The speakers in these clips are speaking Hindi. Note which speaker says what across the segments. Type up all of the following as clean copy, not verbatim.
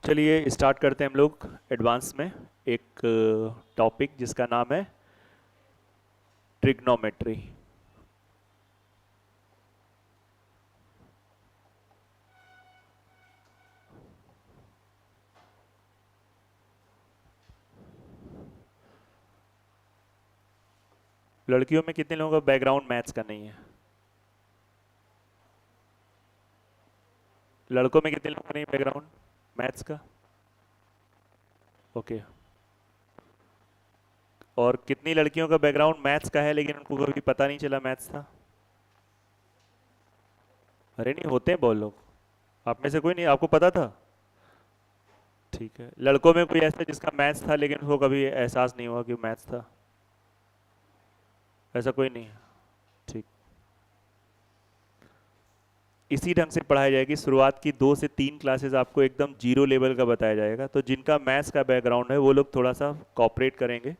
Speaker 1: चलिए स्टार्ट करते हैं हम लोग एडवांस में एक टॉपिक जिसका नाम है ट्रिग्नोमेट्री। लड़कियों में कितने लोगों का बैकग्राउंड मैथ्स का नहीं है? लड़कों में कितने लोगों का नहीं बैकग्राउंड मैथ्स का? ओके। और कितनी लड़कियों का बैकग्राउंड मैथ्स का है लेकिन उनको कभी पता नहीं चला मैथ्स था? अरे नहीं, होते हैं बहुत लोग। आप में से कोई नहीं, आपको पता था? ठीक है। लड़कों में कोई ऐसा जिसका मैथ्स था लेकिन उसको कभी एहसास नहीं हुआ कि मैथ्स था? ऐसा कोई नहीं है? ठीक। इसी ढंग से पढ़ाई जाएगी। शुरुआत की 2 से 3 क्लासेस आपको एकदम जीरो लेवल का बताया जाएगा। तो जिनका मैथ्स का बैकग्राउंड है वो लोग थोड़ा सा कॉपरेट करेंगे,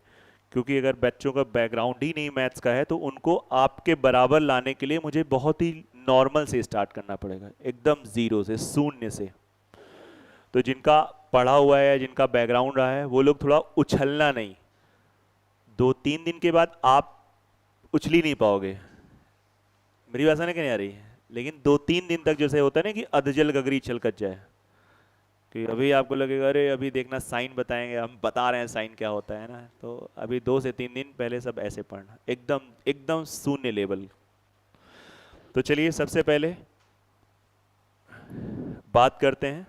Speaker 1: क्योंकि अगर बच्चों का बैकग्राउंड ही नहीं मैथ्स का है तो उनको आपके बराबर लाने के लिए मुझे बहुत ही नॉर्मल से स्टार्ट करना पड़ेगा, एकदम जीरो से, शून्य से। तो जिनका पढ़ा हुआ है, जिनका बैकग्राउंड रहा है, वो लोग थोड़ा उछलना नहीं। 2-3 दिन के बाद आप उछल ही नहीं पाओगे। मेरी बात समझ नहीं आ रही है? लेकिन 2-3 दिन तक जैसे होता है ना कि अधजल गगरी छलकत जाए, कि अभी आपको लगेगा अरे अभी देखना साइन बताएंगे, हम बता रहे हैं साइन क्या होता है ना। तो अभी 2 से 3 दिन पहले सब ऐसे पढ़ना, एकदम एकदम शून्य लेवल। तो चलिए सबसे पहले बात करते हैं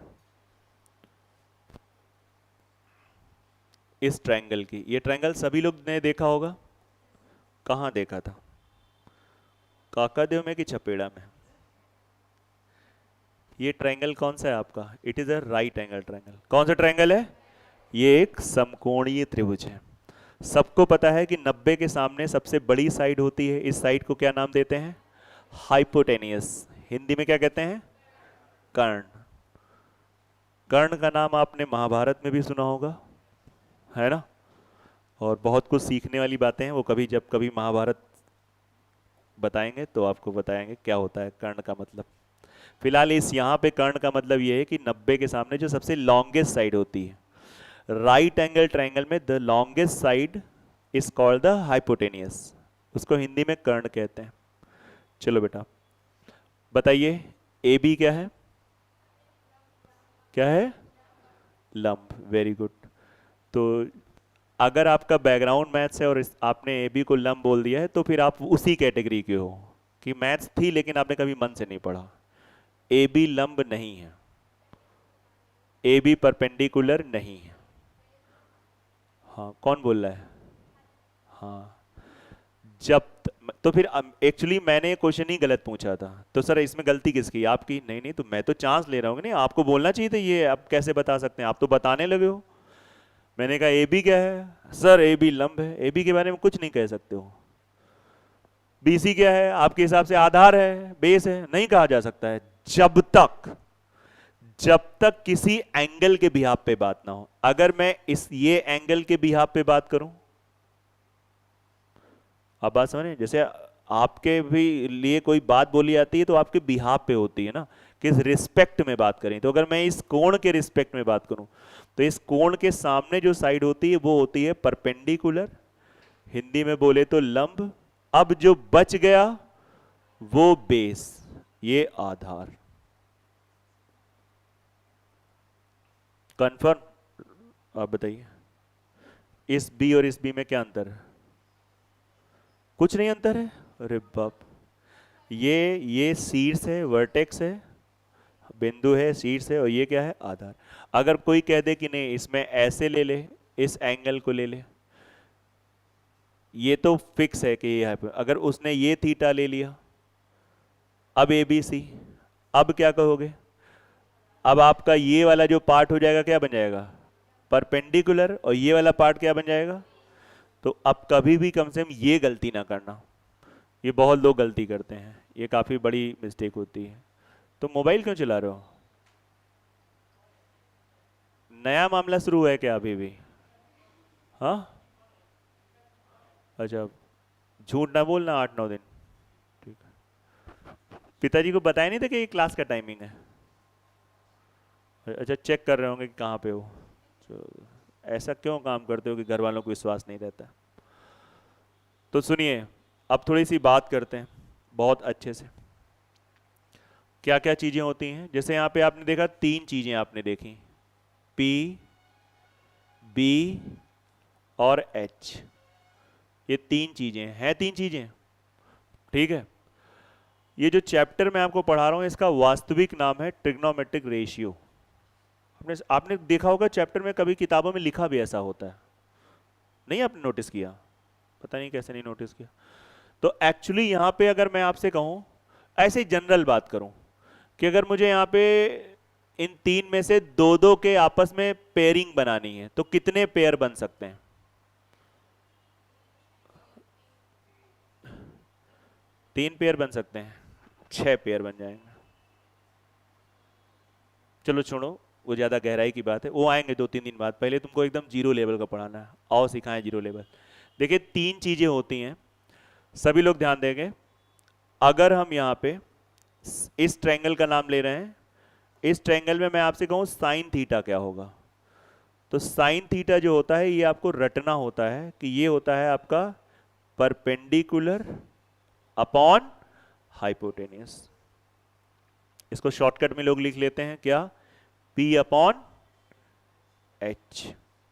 Speaker 1: इस ट्रायंगल की। ये ट्रायंगल सभी लोग ने देखा होगा। कहाँ देखा था? काकादेव में कि छपेड़ा में? ये ट्रायंगल कौन सा है आपका? It is a right angle triangle. कौन सा ट्रायंगल है? ये एक समकोणीय त्रिभुज है। सबको पता है कि 90 के सामने सबसे बड़ी साइड होती है। इस साइड को क्या नाम देते हैं? हाइपोटेनियस। हिंदी में क्या कहते हैं? कर्ण। कर्ण का नाम आपने महाभारत में भी सुना होगा, है ना? और बहुत कुछ सीखने वाली बातें हैं वो। कभी जब कभी महाभारत बताएंगे तो आपको बताएंगे क्या होता है कर्ण का मतलब। फिलहाल इस यहाँ पे कर्ण का मतलब ये है कि 90 के सामने जो सबसे लॉन्गेस्ट साइड होती है, राइट एंगल ट्रायंगल में the longest side is called the hypotenuse. उसको हिंदी में कर्ण कहते हैं। चलो बेटा बताइए, ए बी क्या है? क्या है? लंब। Very good. तो अगर आपका बैकग्राउंड मैथ्स है और आपने ए बी को लंब बोल दिया है तो फिर आप उसी कैटेगरी के हो कि मैथ्स थी लेकिन आपने कभी मन से नहीं पढ़ा। ए बी लंब नहीं है, ए बी परपेंडिकुलर नहीं है। हाँ, कौन बोल रहा है? हाँ। जब तो फिर एक्चुअली मैंने ये क्वेश्चन ही गलत पूछा था। तो सर इसमें गलती किसकी? आपकी? नहीं नहीं, तो मैं तो चांस ले रहा हूँ। नहीं, आपको बोलना चाहिए था ये। आप कैसे बता सकते हैं? आप तो बताने लगे हो। मैंने कहा ए बी क्या है? सर ए बी लंब है। ए बी के बारे में कुछ नहीं कह सकते हो। बी सी क्या है? आपके हिसाब से आधार है, बेस है, नहीं कहा जा सकता है जब तक किसी एंगल के बिहाफ पे बात ना हो। अगर मैं इस ये एंगल के बिहाफ पे बात करूं, आप बात समझ रहे हैं? जैसे आपके भी लिए कोई बात बोली जाती है तो आपके बिहाफ पे होती है ना, किस रिस्पेक्ट में बात करें। तो अगर मैं इस कोण के रिस्पेक्ट में बात करूं तो इस कोण के सामने जो साइड होती है वो होती है परपेंडिकुलर, हिंदी में बोले तो लंब। अब जो बच गया वो बेस, ये आधार। कंफर्म? आप बताइए, इस बी और इस बी में क्या अंतर है? कुछ नहीं अंतर है। अरे बाप! ये शीर्ष है, वर्टेक्स है, बिंदु है, शीर्ष है, और ये क्या है? आधार। अगर कोई कह दे कि नहीं इसमें ऐसे ले ले, इस एंगल को ले ले, ये तो फिक्स है कि ये है। अगर उसने ये थीटा ले लिया, अब ए बी सी, अब क्या कहोगे? अब आपका ये वाला जो पार्ट हो जाएगा क्या बन जाएगा? परपेंडिकुलर। और ये वाला पार्ट क्या बन जाएगा? तो अब कभी भी कम से कम ये गलती ना करना। ये बहुत लोग गलती करते हैं, ये काफी बड़ी मिस्टेक होती है। तो मोबाइल क्यों चला रहे हो? नया मामला शुरू है क्या अभी भी? हाँ। अच्छा, झूठ ना बोलना। 8-9 दिन। ठीक है। पिताजी को बताया नहीं था कि ये क्लास का टाइमिंग है? अच्छा, चेक कर रहे होंगे कि कहाँ पे हो। तो ऐसा क्यों काम करते हो कि घर वालों को विश्वास नहीं रहता? तो सुनिए, अब थोड़ी सी बात करते हैं बहुत अच्छे से। क्या क्या चीजें होती हैं? जैसे यहाँ पे आपने देखा, तीन चीजें आपने देखी, पी, बी और एच। ये तीन चीजें हैं, तीन चीजें, ठीक है। ये जो चैप्टर मैं आपको पढ़ा रहा हूं, इसका वास्तविक नाम है ट्रिग्नोमेट्रिक रेशियो। आपने आपने देखा होगा चैप्टर में, कभी किताबों में लिखा भी ऐसा होता है, नहीं आपने नोटिस किया? पता नहीं कैसे नहीं नोटिस किया। तो एक्चुअली यहां पे अगर मैं आपसे कहूं, ऐसे ही जनरल बात करूं, कि अगर मुझे यहां पे इन तीन में से दो दो के आपस में पेयरिंग बनानी है, तो कितने पेयर बन सकते हैं? तीन पेयर बन सकते हैं, 6 पेयर बन जाएंगे। चलो छोड़ो, वो ज़्यादा गहराई की बात है, वो आएंगे 2-3 दिन बाद। पहले तुमको एकदम जीरो लेवल का पढ़ाना है, आओ सिखाएं जीरो लेवल। देखिए, तीन चीज़ें होती हैं, सभी लोग ध्यान देंगे। अगर हम यहाँ पे इस ट्रायंगल का नाम ले रहे हैं, इस ट्रायंगल में मैं आपसे कहूँ साइन थीटा क्या होगा, तो साइन थीटा जो होता है, ये आपको रटना होता है कि ये होता है आपका परपेंडिकुलर अपॉन हाइपोटेनियस। इसको शॉर्टकट में लोग लिख लेते हैं क्या? P upon H.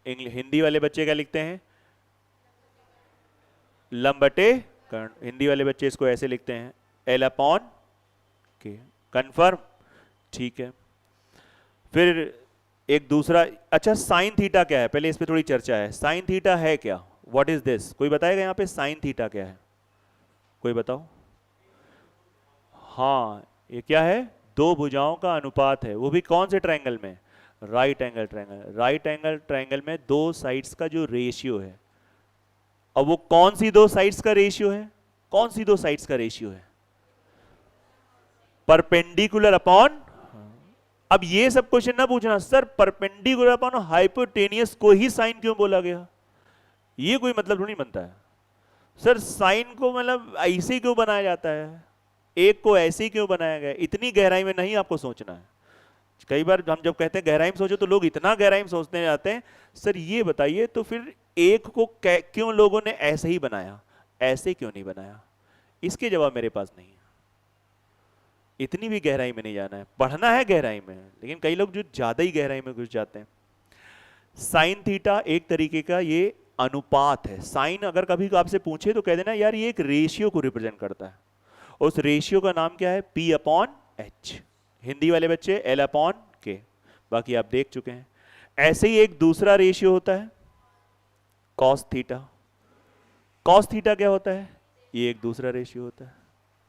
Speaker 1: हिंदी वाले बच्चे क्या लिखते हैं? लंब बटे कर्ण। हिंदी वाले बच्चे इसको ऐसे लिखते हैं, L अपॉन के। कन्फर्म? ठीक है। फिर एक दूसरा, अच्छा साइन थीटा क्या है, पहले इस पे थोड़ी चर्चा है। साइन थीटा है क्या? What is this? कोई बताएगा यहाँ पे साइन थीटा क्या है? कोई बताओ। हाँ, ये क्या है? दो भुजाओं का अनुपात है, वो भी कौन से ट्रायंगल में? Right angle triangle. Right angle triangle में दो साइड्स का जो रेशियो है। अब वो कौन सी दो साइड्स का रेशियो है? कौन सी दो साइड्स का रेशियो है? Perpendicular upon. अब ये सब क्वेश्चन ना पूछना सर, परपेंडिकुलर अपॉन हाइपोटेनियस को ही साइन क्यों बोला गया, ये कोई मतलब थोड़ी बनता है। सर साइन को मतलब ऐसे क्यों बनाया जाता है, एक को ऐसे क्यों बनाया गया? इतनी गहराई में नहीं आपको सोचना है। कई बार हम जब कहते हैं गहराई में सोचो, तो लोग इतना गहराई में सोचने जाते हैं। सर ये बताइए, तो फिर एक को क्यों लोगों ने ऐसे ही बनाया, ऐसे क्यों नहीं बनाया? इसके जवाब मेरे पास नहीं है। इतनी भी गहराई में नहीं जाना है, पढ़ना है गहराई में, लेकिन कई लोग जो ज्यादा ही गहराई में घुस जाते हैं। साइन थीटा एक तरीके का ये अनुपात है। साइन अगर कभी आपसे पूछे तो कह देना यार ये एक रेशियो को रिप्रेजेंट करता है। उस रेशियो का नाम क्या है? P upon H. हिंदी वाले बच्चे L अपॉन के, बाकी आप देख चुके हैं। ऐसे ही एक दूसरा रेशियो होता है कॉस थीटा। कॉस थीटा क्या होता है? ये एक दूसरा रेशियो होता है।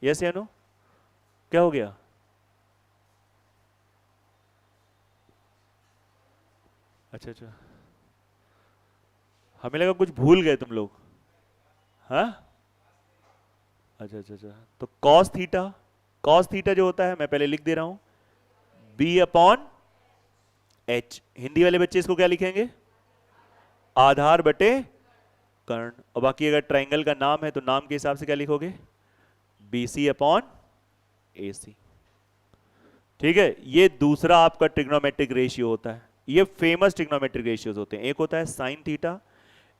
Speaker 1: यस या नो? क्या हो गया? अच्छा अच्छा, हमें लगा कुछ भूल गए तुम लोग। हाँ, अच्छा अच्छा अच्छा। तो कॉस थीटा, कॉस थीटा जो होता है, मैं पहले लिख दे रहा हूं, बी अपॉन एच। हिंदी वाले बच्चे इसको क्या लिखेंगे? आधार बटे कर्ण। और बाकी अगर ट्राइंगल का नाम है तो नाम के हिसाब से क्या लिखोगे? बी सी अपॉन ए सी। ठीक है, ये दूसरा आपका ट्रिग्नोमेट्रिक रेशियो होता है। ये फेमस ट्रिग्नोमेट्रिक रेशियोज होते हैं। एक होता है साइन थीटा,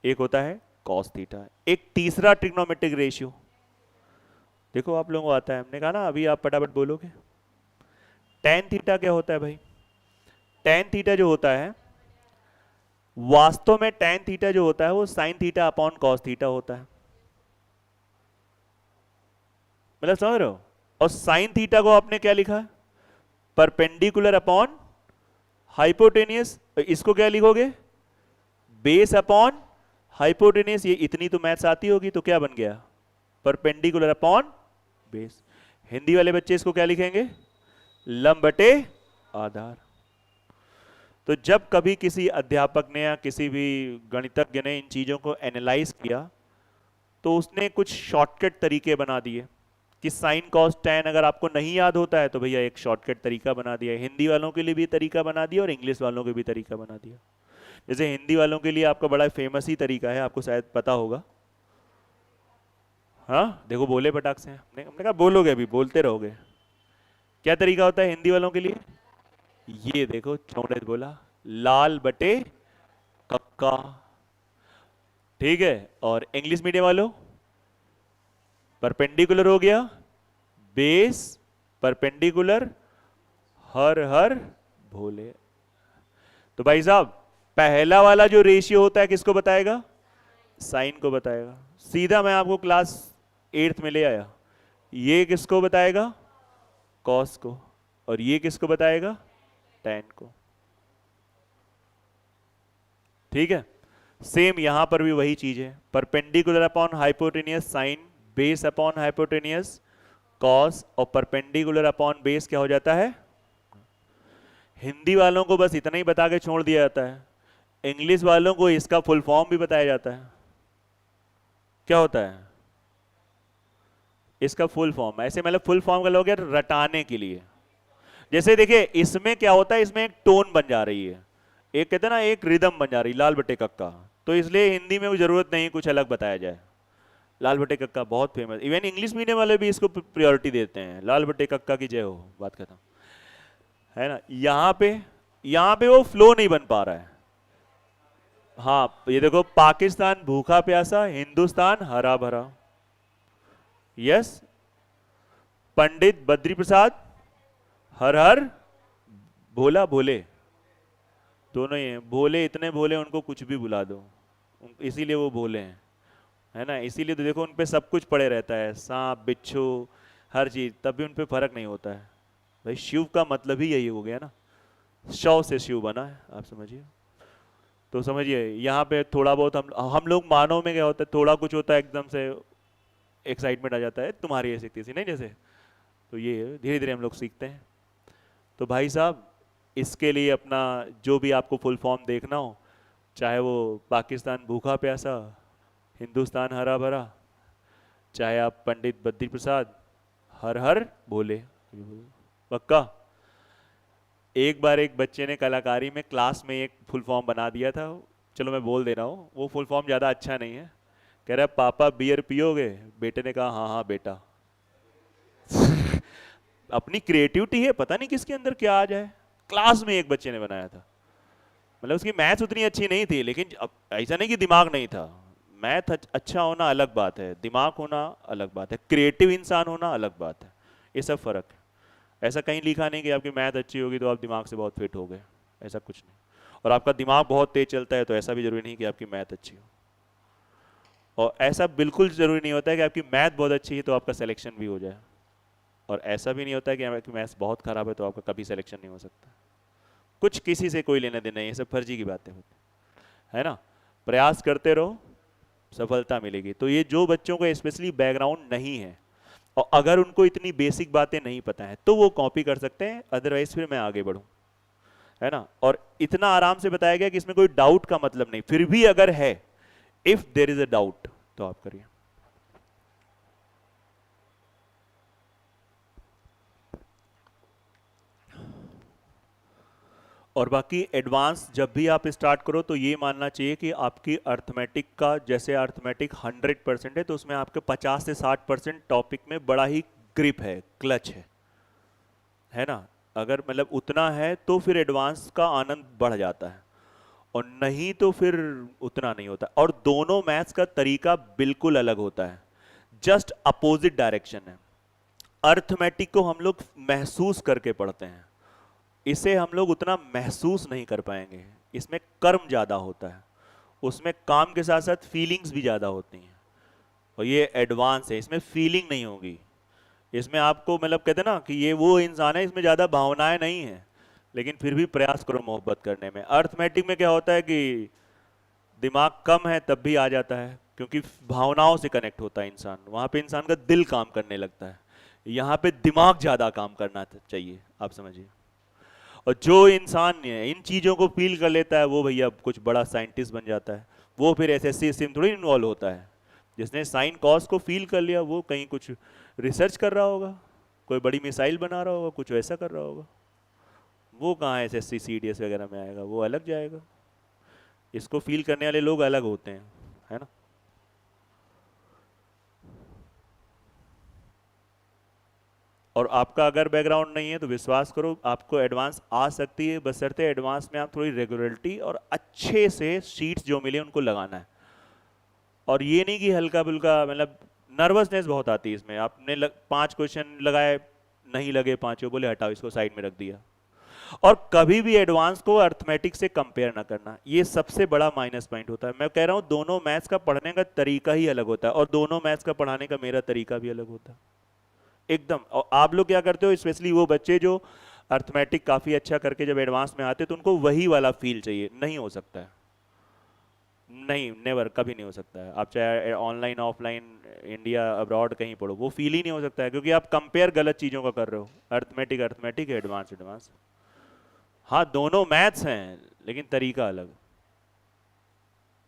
Speaker 1: एक होता है कॉस थीटा। एक तीसरा ट्रिग्नोमेट्रिक रेशियो देखो आप लोगों को आता है, हमने कहा ना, अभी आप फटाफट बोलोगे। टेन थीटा क्या होता है भाई? टेन थीटा जो होता है, वास्तव में टेन थीटा जो होता है वो sine theta upon cos theta होता है। मतलब समझ रहे हो? और साइन थीटा को आपने क्या लिखा है? Perpendicular upon hypotenuse. इसको क्या लिखोगे? Base upon hypotenuse. ये इतनी तो मैथ्स आती होगी, तो क्या बन गया? Perpendicular upon base. हिंदी वाले बच्चे इसको क्या लिखेंगे? लंब बटे आधार। तो जब कभी किसी अध्यापक ने या किसी भी गणितज्ञ ने इन चीजों को एनालाइज किया, तो उसने कुछ शॉर्टकट तरीके बना दिए कि साइन कॉस टेन अगर आपको नहीं याद होता है तो भैया एक शॉर्टकट तरीका बना दिया। हिंदी वालों के लिए भी तरीका बना दिया और इंग्लिश वालों के भी तरीका बना दिया। जैसे हिंदी वालों के लिए आपका बड़ा फेमस ही तरीका है, आपको शायद पता होगा। हाँ देखो, बोले पटाख से। हमने कहा बोलोगे, अभी बोलते रहोगे। क्या तरीका होता है हिंदी वालों के लिए? ये देखो छोटे ने बोला लाल बटे कक्का। ठीक है, और इंग्लिश मीडियम वालों परपेंडिकुलर हो गया, बेस परपेंडिकुलर, हर हर भोले। तो भाई साहब पहला वाला जो रेशियो होता है किसको बताएगा? साइन को बताएगा। सीधा मैं आपको क्लास 8th में ले आया। ये किसको बताएगा? कॉस को। और ये किसको बताएगा? टेन को। ठीक है, सेम यहां पर भी वही चीज है, perpendicular upon hypotenuse sine, base upon hypotenuse cos, और परपेंडिकुलर अपॉन बेस क्या हो जाता है? हिंदी वालों को बस इतना ही बता के छोड़ दिया जाता है, इंग्लिश वालों को इसका फुल फॉर्म भी बताया जाता है। क्या होता है इसका फुल फॉर्म? ऐसे मतलब फुल फॉर्म का लोग रटाने के लिए। जैसे देखिए इसमें क्या होता है, इसमें एक टोन बन जा रही है, एक कहते हैं ना एक रिदम बन जा रही, लाल बटे कक्का। तो इसलिए हिंदी में भी जरूरत नहीं कुछ अलग बताया जाए। लाल बटे कक्का बहुत फेमस, इवन इंग्लिश मीडियम वाले भी इसको प्रायोरिटी देते हैं, लाल बटे कक्का की जय हो, बात खत्म। है ना, यहाँ पे वो फ्लो नहीं बन पा रहा है। हाँ ये देखो, पाकिस्तान भूखा प्यासा, हिंदुस्तान हरा भरा। यस, पंडित बद्री प्रसाद हर हर भोला भोले। दोनों ही हैं भोले, इतने भोले उनको कुछ भी बुला दो, इसीलिए वो भोले हैं। है ना, इसीलिए तो देखो उन पे सब कुछ पड़े रहता है, सांप बिच्छू हर चीज, तब भी उन पे फर्क नहीं होता है। भाई शिव का मतलब ही यही हो गया ना, शव से शिव बना है, आप समझिए। तो समझिए यहाँ पे थोड़ा बहुत हम लोग मानव में क्या होता है, थोड़ा कुछ होता है एकदम से एक्साइटमेंट आ जाता है, तुम्हारी ऐसी थी नहीं जैसे। तो ये धीरे धीरे हम लोग सीखते हैं। तो भाई साहब इसके लिए अपना जो भी आपको फुल फॉर्म देखना हो, चाहे वो पाकिस्तान भूखा प्यासा, हिंदुस्तान हरा भरा, चाहे आप पंडित बद्री प्रसाद हर हर भोले, पक्का। एक बार एक बच्चे ने कलाकारी में क्लास में एक फुल फॉर्म बना दिया था, चलो मैं बोल दे रहा हूँ, वो फुल फॉर्म ज़्यादा अच्छा नहीं है। कह रहा पापा बियर पियोगे? बेटे ने कहा हाँ हाँ बेटा। अपनी क्रिएटिविटी है, पता नहीं किसके अंदर क्या आ जाए। क्लास में एक बच्चे ने बनाया था, मतलब उसकी मैथ्स उतनी अच्छी नहीं थी, लेकिन ऐसा नहीं कि दिमाग नहीं था। मैथ अच्छा होना अलग बात है, दिमाग होना अलग बात है, क्रिएटिव इंसान होना अलग बात है, ये सब फर्क है। ऐसा कहीं लिखा नहीं कि आपकी मैथ अच्छी होगी तो आप दिमाग से बहुत फिट हो गए, ऐसा कुछ नहीं। और आपका दिमाग बहुत तेज चलता है तो ऐसा भी जरूरी नहीं कि आपकी मैथ अच्छी हो। और ऐसा बिल्कुल जरूरी नहीं होता है कि आपकी मैथ बहुत अच्छी है तो आपका सिलेक्शन भी हो जाए। और ऐसा भी नहीं होता है कि आपकी मैथ्स बहुत खराब है तो आपका कभी सिलेक्शन नहीं हो सकता। कुछ किसी से कोई लेना देना नहीं, ये सब फर्जी की बातें होती है ना। प्रयास करते रहो, सफलता मिलेगी। तो ये जो बच्चों को स्पेशली बैकग्राउंड नहीं है और अगर उनको इतनी बेसिक बातें नहीं पता है तो वो कॉपी कर सकते हैं, अदरवाइज फिर मैं आगे बढ़ूं। है ना, और इतना आराम से बताया गया कि इसमें कोई डाउट का मतलब नहीं, फिर भी अगर है, if there is a doubt तो आप करिए। और बाकी एडवांस जब भी आप स्टार्ट करो तो ये मानना चाहिए कि आपकी अर्थमेटिक का, जैसे अर्थमेटिक 100% है तो उसमें आपके 50 से 60% टॉपिक में बड़ा ही ग्रिप है, क्लच है ना। अगर मतलब उतना है तो फिर एडवांस का आनंद बढ़ जाता है, और नहीं तो फिर उतना नहीं होता। और दोनों मैथ्स का तरीका बिल्कुल अलग होता है, जस्ट अपोजिट डायरेक्शन है। अर्थमेटिक को हम लोग महसूस करके पढ़ते हैं, इसे हम लोग उतना महसूस नहीं कर पाएंगे, इसमें कर्म ज्यादा होता है, उसमें काम के साथ साथ फीलिंग्स भी ज्यादा होती हैं। और ये एडवांस है, इसमें फीलिंग नहीं होगी, इसमें आपको मतलब कहते हैं ना कि ये वो इंसान है इसमें ज्यादा भावनाएं नहीं है, लेकिन फिर भी प्रयास करो मोहब्बत करने में। अर्थमेटिक में क्या होता है कि दिमाग कम है तब भी आ जाता है, क्योंकि भावनाओं से कनेक्ट होता है इंसान, वहां पे इंसान का दिल काम करने लगता है, यहाँ पे दिमाग ज्यादा काम करना चाहिए, आप समझिए। और जो इंसान इन चीजों को फील कर लेता है वो भैया कुछ बड़ा साइंटिस्ट बन जाता है। वो फिर एसएससी में थोड़ी इन्वॉल्व होता है। जिसने साइन कॉस को फील कर लिया वो कहीं कुछ रिसर्च कर रहा होगा, कोई बड़ी मिसाइल बना रहा होगा, कुछ वैसा कर रहा होगा। वो कहाँ एसएससी सीडीएस वगैरह में आएगा, वो अलग जाएगा। इसको फील करने वाले लोग अलग होते हैं, है ना। और आपका अगर बैकग्राउंड नहीं है तो विश्वास करो आपको एडवांस आ सकती है, बशर्ते एडवांस में आप थोड़ी रेगुलरिटी और अच्छे से शीट्स जो मिले उनको लगाना है। और ये नहीं कि हल्का फुल्का, मतलब नर्वसनेस बहुत आती है इसमें। आपने 5 क्वेश्चन लगाए, नहीं लगे पांचों, बोले हटाओ इसको साइड में रख दिया। और कभी भी एडवांस को अर्थमेटिक से कंपेयर ना करना, ये सबसे बड़ा माइनस पॉइंट होता है। मैं कह रहा हूं दोनों मैथ्स का पढ़ने का तरीका ही अलग होता है, और दोनों मैथ्स का पढ़ाने का मेरा तरीका भी अलग होता है एकदम। और आप लोग क्या करते हो, स्पेशली वो बच्चे जो अर्थमेटिक काफी अच्छा करके जब एडवांस में आते तो उनको वही वाला फील चाहिए, नहीं हो सकता है। नहीं, नेवर, कभी नहीं हो सकता है। आप चाहे ऑनलाइन ऑफलाइन इंडिया अब्रॉड कहीं पढ़ो, वो फील ही नहीं हो सकता है, क्योंकि आप कंपेयर गलत चीज़ों का कर रहे हो। Arithmetic arithmetic, advance advance. हाँ, दोनों मैथ्स हैं लेकिन तरीका अलग,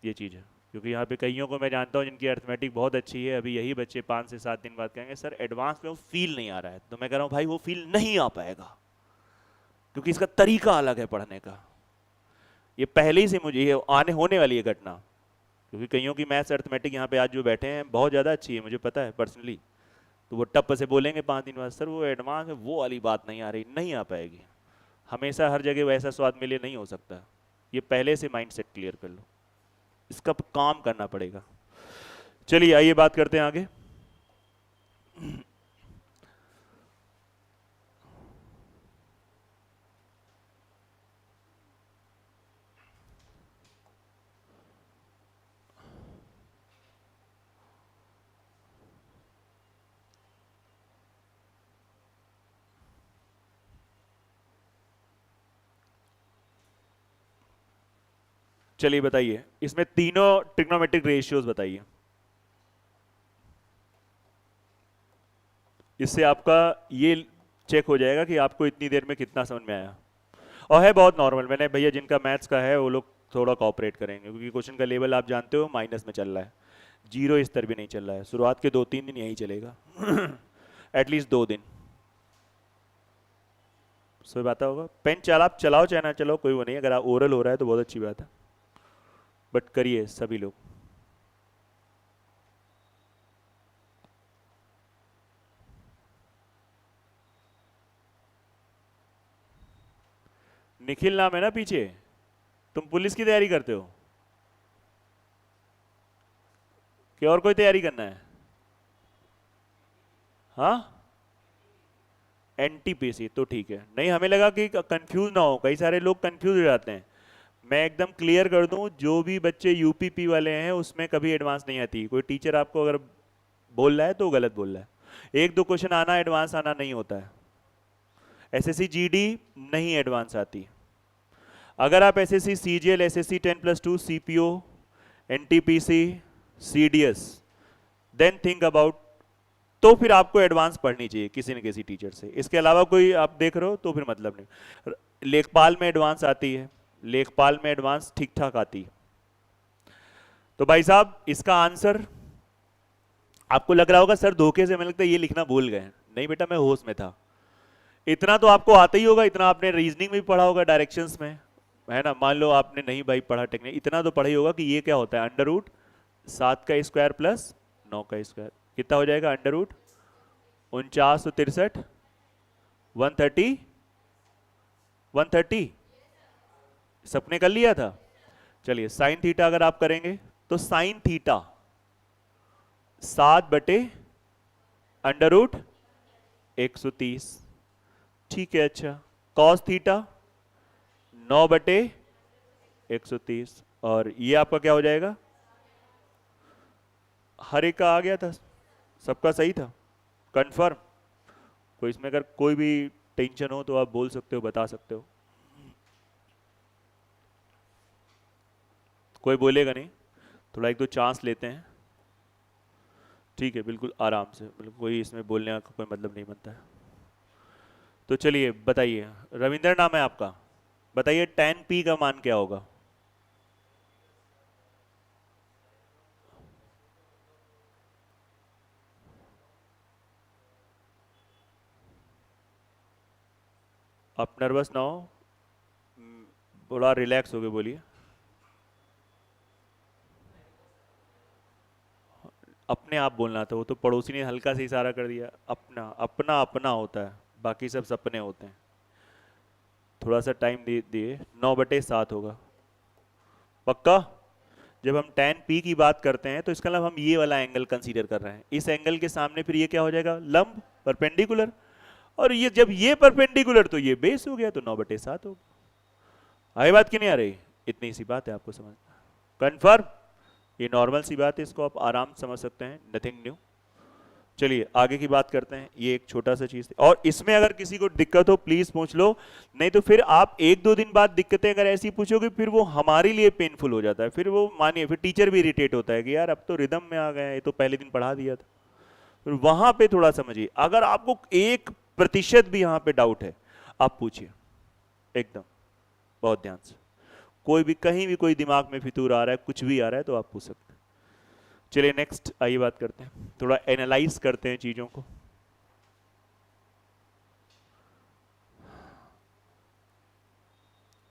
Speaker 1: ये चीज़ है। क्योंकि यहाँ पे कईयों को मैं जानता हूँ जिनकी अर्थमेटिक बहुत अच्छी है, अभी यही बच्चे 5 से 7 दिन बाद कहेंगे सर एडवांस में वो फील नहीं आ रहा है। तो मैं कह रहा हूँ भाई वो फील नहीं आ पाएगा, क्योंकि इसका तरीका अलग है पढ़ने का। ये पहले ही से मुझे ये आने होने वाली है घटना, क्योंकि कईयों की मैथ्स अर्थमेटिक यहाँ पे आज जो बैठे हैं बहुत ज़्यादा अच्छी है, मुझे पता है पर्सनली। तो वो टप से बोलेंगे 5 दिन बाद सर वो एडवांस है, वो वाली बात नहीं आ रही, नहीं आ पाएगी। हमेशा हर जगह वैसा स्वाद मिले, नहीं हो सकता। ये पहले से माइंड सेट क्लियर कर लो, इसका काम करना पड़ेगा। चलिए आइए बात करते हैं आगे। चलिए बताइए, इसमें तीनों ट्रिग्नोमेट्रिक रेशियोज बताइए। इससे आपका ये चेक हो जाएगा कि आपको इतनी देर में कितना समझ में आया। और है बहुत नॉर्मल, मैंने भैया जिनका मैथ्स का है वो लोग थोड़ा कॉपरेट करेंगे, क्योंकि क्वेश्चन का लेवल आप जानते हो माइनस में चल रहा है, जीरो स्तर भी नहीं चल रहा है। शुरुआत के 2-3 दिन यही चलेगा एटलीस्ट 2 दिन। सो बात होगा, पेन आप चलाओ चाहे ना चलाओ कोई वो नहीं, अगर आप ओरल हो रहा है तो बहुत अच्छी बात है, बट करिए सभी लोग। निखिल नाम है ना पीछे, तुम पुलिस की तैयारी करते हो कि और कोई तैयारी करना है? हाँ, एनटीपीसी तो ठीक है। नहीं, हमें लगा कि कंफ्यूज ना हो, कई सारे लोग कंफ्यूज हो जाते हैं। मैं एकदम क्लियर कर दूं, जो भी बच्चे यूपीपी वाले हैं उसमें कभी एडवांस नहीं आती। कोई टीचर आपको अगर बोल रहा है तो वो गलत बोल रहा है। 1-2 क्वेश्चन आना एडवांस आना नहीं होता है। एसएससी जीडी नहीं एडवांस आती। अगर आप SSC CGL, SSC 10+2, CPO, NTPC, CDS, then think about, तो फिर आपको एडवांस पढ़नी चाहिए किसी न किसी टीचर से। इसके अलावा कोई आप देख रहे हो तो फिर मतलब नहीं। लेखपाल में एडवांस आती है, लेखपाल में एडवांस ठीक ठाक आती है। तो भाई साहब इसका आंसर आपको लग रहा होगा सर धोखे से, मैं लगता है ये लिखना भूल गए। नहीं बेटा, मैं होश में था। इतना तो आपको आता ही होगा, इतना आपने रीजनिंग में भी पढ़ा होगा, डायरेक्शंस में, है ना। मान लो आपने नहीं भाई पढ़ा टेक्निक, इतना तो पढ़ा ही होगा कि ये क्या होता है, √7 का स्क्वायर प्लस 9 का स्क्वायर कितना हो जाएगा, √49 तो 63, 130, 130 सबने कर लिया था। चलिए साइन थीटा अगर आप करेंगे तो साइन थीटा 7/√130, ठीक है। अच्छा, कॉस थीटा 9/130, और ये आपका क्या हो जाएगा, हर एक का आ गया था, सबका सही था, कंफर्म। कोई इसमें अगर कोई भी टेंशन हो तो आप बोल सकते हो, बता सकते हो, कोई बोलेगा नहीं। थोड़ा 1-2 चांस लेते हैं, ठीक है, बिल्कुल आराम से, बिल्कुल कोई इसमें बोलने का कोई मतलब नहीं बनता है। तो चलिए बताइए, रविंद्र नाम है आपका, बताइए tan p का मान क्या होगा। आप नर्वस ना हो, थोड़ा रिलैक्स हो के बोलिए। अपने आप बोलना था, वो तो पड़ोसी ने हल्का से इशारा कर दिया। अपना अपना अपना होता है, बाकी सब सपने होते हैं। थोड़ा सा टाइम दे दिए, 9/7 होगा पक्का। जब हम tan p की बात करते हैं तो इसका मतलब हम ये वाला एंगल कंसीडर कर रहे हैं। इस एंगल के सामने फिर ये क्या हो जाएगा, लंब, परपेंडिकुलर। और ये जब ये परपेंडिकुलर तो ये बेस हो गया, तो 9/7 होगा। आई बात की नहीं आ रही? इतनी सी बात है आपको समझना। कन्फर्म? ये नॉर्मल सी बात है, इसको आप आराम से समझ सकते हैं, नथिंग न्यू। चलिए आगे की बात करते हैं। ये एक छोटा सा चीज थी, और इसमें अगर किसी को दिक्कत हो प्लीज पूछ लो, नहीं तो फिर आप 1-2 दिन बाद दिक्कतें अगर ऐसी पूछोगे फिर वो हमारे लिए पेनफुल हो जाता है। फिर वो मानिए फिर टीचर भी इरिटेट होता है कि यार अब तो रिदम में आ गए, ये तो पहले दिन पढ़ा दिया था। फिर वहां पे थोड़ा समझिए। अगर आपको 1% भी यहां पे डाउट है, आप पूछिए एकदम, बहुत ध्यान से। कोई भी कहीं भी कोई दिमाग में फितूर आ रहा है, कुछ भी आ रहा है, तो आप पूछ सकते हैं। चलिए नेक्स्ट आइए बात करते हैं, थोड़ा एनालाइज करते हैं चीजों को।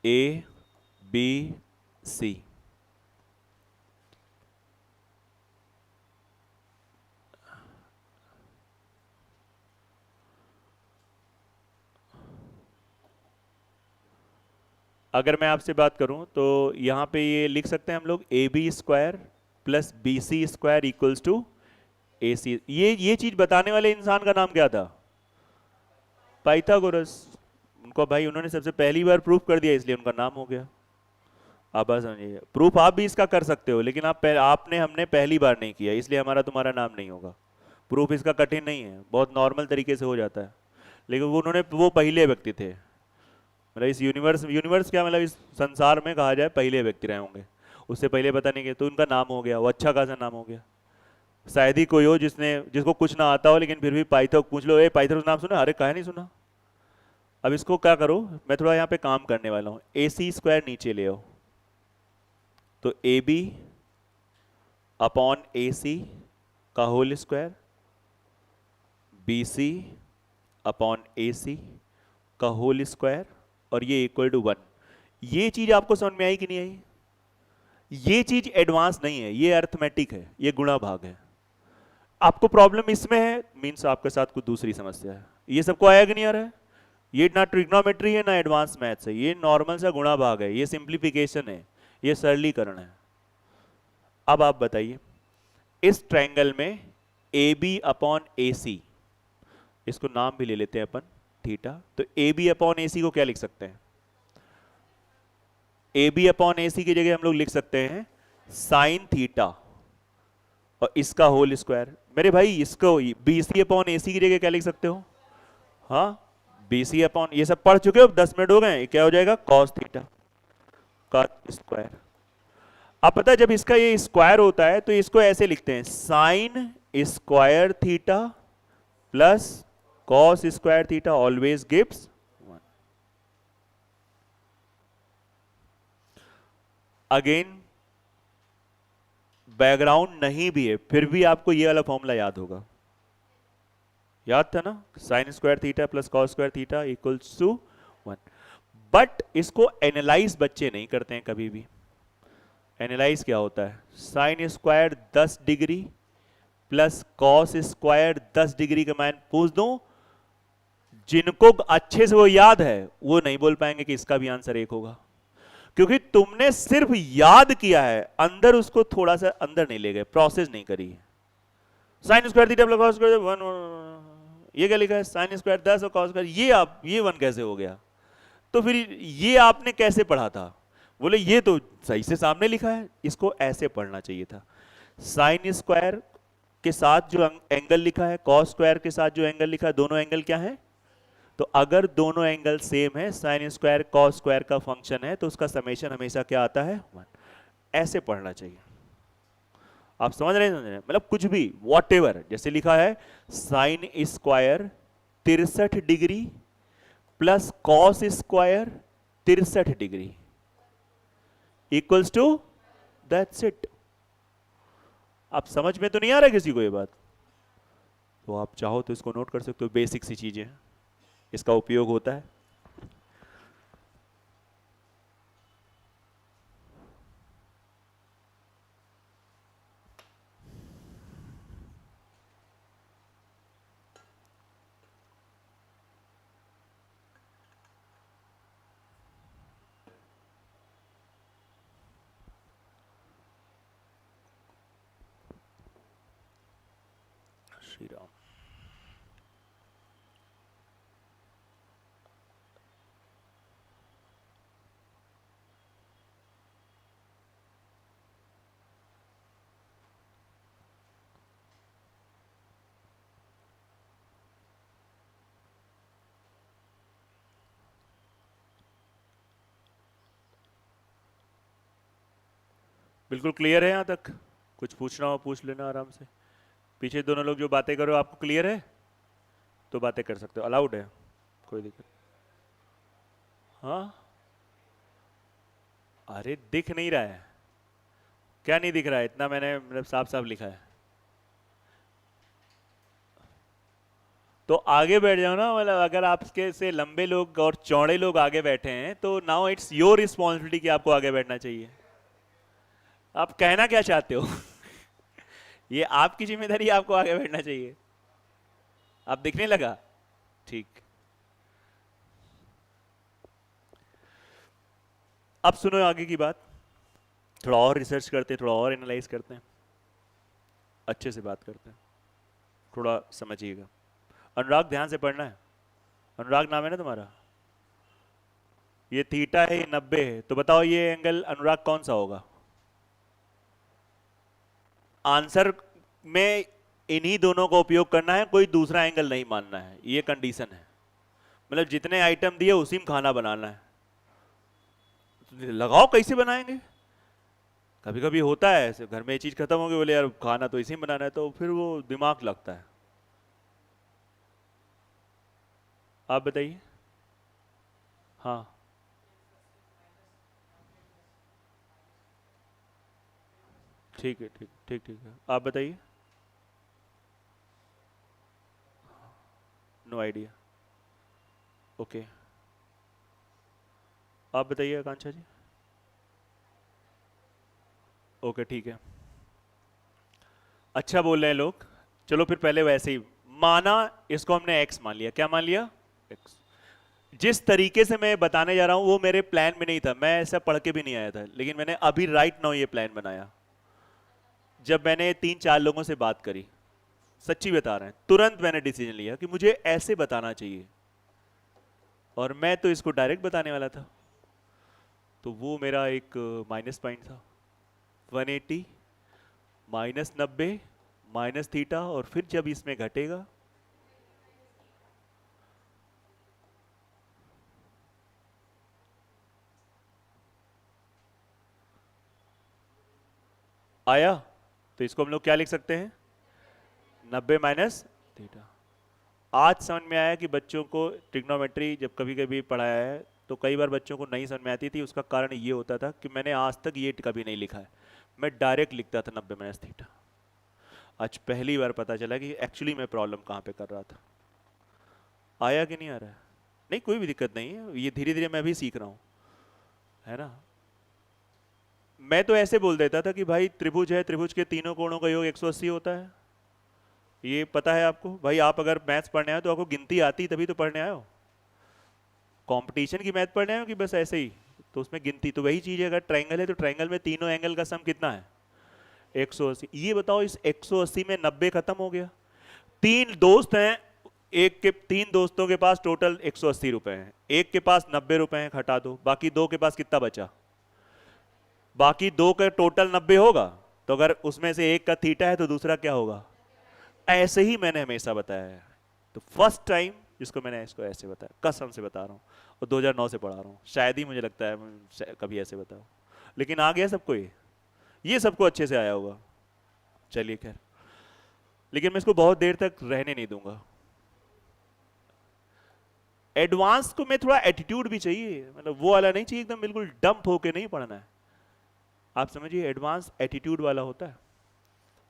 Speaker 1: ए बी सी, अगर मैं आपसे बात करूं तो यहां पे ये लिख सकते हैं हम लोग, AB² plus BC² equals to AC। ये चीज बताने वाले इंसान का नाम क्या था? पाइथागोरस। उनको भाई उन्होंने सबसे पहली बार प्रूफ कर दिया, इसलिए उनका नाम हो गया। आप बात समझिए, प्रूफ आप भी इसका कर सकते हो, लेकिन आपने हमने पहली बार नहीं किया, इसलिए हमारा तुम्हारा नाम नहीं होगा। प्रूफ इसका कठिन नहीं है, बहुत नॉर्मल तरीके से हो जाता है। लेकिन वो पहले व्यक्ति थे, मतलब इस यूनिवर्स क्या, मतलब इस संसार में कहा जाए पहले व्यक्ति रहे होंगे। उससे पहले पता नहीं, कि तो उनका नाम हो गया, वो अच्छा खासा नाम हो गया। शायद ही कोई हो जिसको कुछ ना आता हो, लेकिन फिर भी पाइथो पूछ लो, ए पाइथागोरस नाम सुना? अरे कहा नहीं सुना। अब इसको क्या करो, मैं थोड़ा यहाँ पे काम करने वाला हूँ। AC² नीचे ले आओ, तो AB अपॉन AC का whole square, BC upon AC का होल स्क्वायर, और ये इक्वल टू 1। ये चीज आपको समझ में आई कि नहीं आई? ये चीज एडवांस नहीं है, ये अर्थमेटिक है, ये गुणा भाग है। आपको प्रॉब्लम इसमें है, मीन्स आपके साथ कुछ दूसरी समस्या है। ये सबको आया कि नहीं आ रहा है? ये ना ट्रिग्नोमेट्री है ना एडवांस मैथ्स है, ये नॉर्मल सा गुणा भाग है, ये सिंप्लीफिकेशन है, ये सरलीकरण है। अब आप बताइए, इस ट्रायंगल में AB अपॉन AC, इसको नाम भी ले लेते हैं अपन थीटा, तो AB अपॉन AC को क्या लिख सकते हैं? AB अपॉन AC की जगह हम लोग लिख सकते हैं साइन थीटा, और इसका होल स्क्वायर। मेरे भाई इसको BC अपॉन AC की जगह क्या लिख सकते हो? हाँ, BC अपॉन, ये सब पढ़ चुके हो, 10 मिनट हो गए, क्या हो जाएगा, कॉस थीटा का स्क्वायर। अब पता है जब इसका ये स्क्वायर होता है तो इसको ऐसे लिखते हैं, sign square theta plus cos square theta always gives 1। Again background नहीं भी है फिर भी आपको ये वाला फॉर्मूला याद होगा, याद था ना, sine square theta plus cos square theta equals to 1। But इसको एनालाइज बच्चे नहीं करते हैं कभी भी। एनालाइज क्या होता है, sine square 10 degree plus cos square 10 degree का मान पूछ दूं, जिनको अच्छे से वो याद है वो नहीं बोल पाएंगे कि इसका भी आंसर 1 होगा, क्योंकि तुमने सिर्फ याद किया है, अंदर उसको थोड़ा सा अंदर नहीं ले गए, प्रोसेस नहीं करी। Sign square theta plus cos square 1, ये क्या लिखा है, साइन स्क्वायर 10 और कॉस स्क्वायर, ये 1 कैसे हो गया? तो फिर ये आपने कैसे पढ़ा था? बोले ये तो सही से सामने लिखा है, इसको ऐसे पढ़ना चाहिए था। साइन स्क्वायर के साथ जो एंगल लिखा है, कॉस स्क्वायर के साथ जो एंगल लिखा है, दोनों एंगल क्या है? तो अगर दोनों एंगल सेम है, साइन स्क्वायर कॉस स्क्वायर का फंक्शन है, तो उसका समेशन हमेशा क्या आता है, 1। ऐसे पढ़ना चाहिए। आप समझ रहे हैं? मतलब कुछ भी वॉट एवर, जैसे लिखा है sine square 63 degree plus cos square 63 degree equals to, that's it. आप समझ में तो नहीं आ रहा किसी को ये बात? तो आप चाहो तो इसको नोट कर सकते हो, बेसिक सी चीजें हैं, इसका उपयोग होता है। श्री राम। बिल्कुल क्लियर है यहाँ तक? कुछ पूछना हो पूछ लेना आराम से। पीछे दोनों लोग जो बातें करो, आपको क्लियर है तो बातें कर सकते हो, अलाउड है, कोई दिक्कत। हाँ, अरे दिख नहीं रहा है क्या? नहीं दिख रहा है? इतना मैंने मतलब साफ साफ लिखा है। तो आगे बैठ जाओ ना, मतलब अगर आपके से लंबे लोग और चौड़े लोग आगे बैठे हैं तो नाउ इट्स योर रिस्पॉन्सिबिलिटी कि आपको आगे बैठना चाहिए। आप कहना क्या चाहते हो? ये आपकी जिम्मेदारी है, आपको आगे बैठना चाहिए। आप दिखने लगा? ठीक। अब सुनो आगे की बात, थोड़ा और रिसर्च करते हैं, थोड़ा और एनालाइज करते हैं, अच्छे से बात करते हैं, थोड़ा समझिएगा। अनुराग ध्यान से पढ़ना है। अनुराग नाम है ना तुम्हारा? ये थीटा है, ये 90 है, तो बताओ ये एंगल अनुराग कौन सा होगा? आंसर में इन्हीं दोनों का उपयोग करना है, कोई दूसरा एंगल नहीं मानना है, ये कंडीशन है। मतलब जितने आइटम दिए उसी में खाना बनाना है। लगाओ कैसे बनाएंगे? कभी कभी होता है ऐसे, घर में ये चीज खत्म हो गई, बोले यार खाना तो इसी में बनाना है, तो फिर वो दिमाग लगता है। आप बताइए। हाँ, ठीक है, ठीक ठीक ठीक है, आप बताइए। No idea. ओके, आप बताइए आकांक्षा जी। ओके ठीक है, अच्छा बोल रहे हैं लोग। चलो फिर पहले वैसे ही माना, इसको हमने एक्स मान लिया। क्या मान लिया? एक्स। जिस तरीके से मैं बताने जा रहा हूं वो मेरे प्लान में नहीं था, मैं ऐसा पढ़ के भी नहीं आया था, लेकिन मैंने अभी राइट नाउ ये प्लान बनाया जब मैंने 3-4 लोगों से बात करी। सच्ची बता रहे हैं, तुरंत मैंने डिसीजन लिया कि मुझे ऐसे बताना चाहिए, और मैं तो इसको डायरेक्ट बताने वाला था। तो वो मेरा एक माइनस पॉइंट था। 180 माइनस 90 माइनस थीटा, और फिर जब इसमें घटेगा आया, तो इसको हम लोग क्या लिख सकते हैं? 90 माइनस थीटा। आज समझ में आया कि बच्चों को ट्रिग्नोमेट्री जब कभी कभी पढ़ाया है तो कई बार बच्चों को नहीं समझ में आती थी। उसका कारण ये होता था कि मैंने आज तक ये कभी नहीं लिखा है, मैं डायरेक्ट लिखता था 90 माइनस थीटा। आज पहली बार पता चला कि एक्चुअली मैं प्रॉब्लम कहाँ पे कर रहा था। आया कि नहीं आ रहा है? नहीं, कोई भी दिक्कत नहीं है, ये धीरे धीरे मैं भी सीख रहा हूँ, है ना। मैं तो ऐसे बोल देता था कि भाई त्रिभुज है, त्रिभुज के तीनों कोणों का योग 180 होता है। ये पता है आपको? भाई आप अगर मैथ्स पढ़ने आए तो आपको गिनती आती तभी तो पढ़ने आए हो। कंपटीशन की मैथ पढ़ने आए हो कि बस ऐसे ही? तो उसमें गिनती तो वही चीज है। अगर ट्रायंगल है तो ट्रायंगल में तीनों एंगल का सम कितना है? 180। ये बताओ इस 180 में 90 खत्म हो गया। तीन दोस्त हैं, एक के तीन दोस्तों के पास टोटल 180 रुपए हैं, एक के पास 90 रुपए हैं, हटा दो, बाकी दो के पास कितना बचा? बाकी दो का टोटल 90 होगा, तो अगर उसमें से एक का थीटा है तो दूसरा क्या होगा? ऐसे ही मैंने हमेशा बताया है। तो फर्स्ट टाइम जिसको मैंने इसको ऐसे बताया, कसम से बता रहा हूँ, और 2009 से पढ़ा रहा हूँ, शायद ही मुझे लगता है कभी ऐसे बताऊं, लेकिन आ गया सबको ये सबको अच्छे से आया होगा। चलिए खैर, लेकिन मैं इसको बहुत देर तक रहने नहीं दूंगा। एडवांस को मैं थोड़ा एटीट्यूड भी चाहिए, मतलब वो वाला नहीं चाहिए एकदम बिल्कुल डंप होके नहीं पढ़ना है। आप समझिए, एडवांस एटीट्यूड वाला होता है।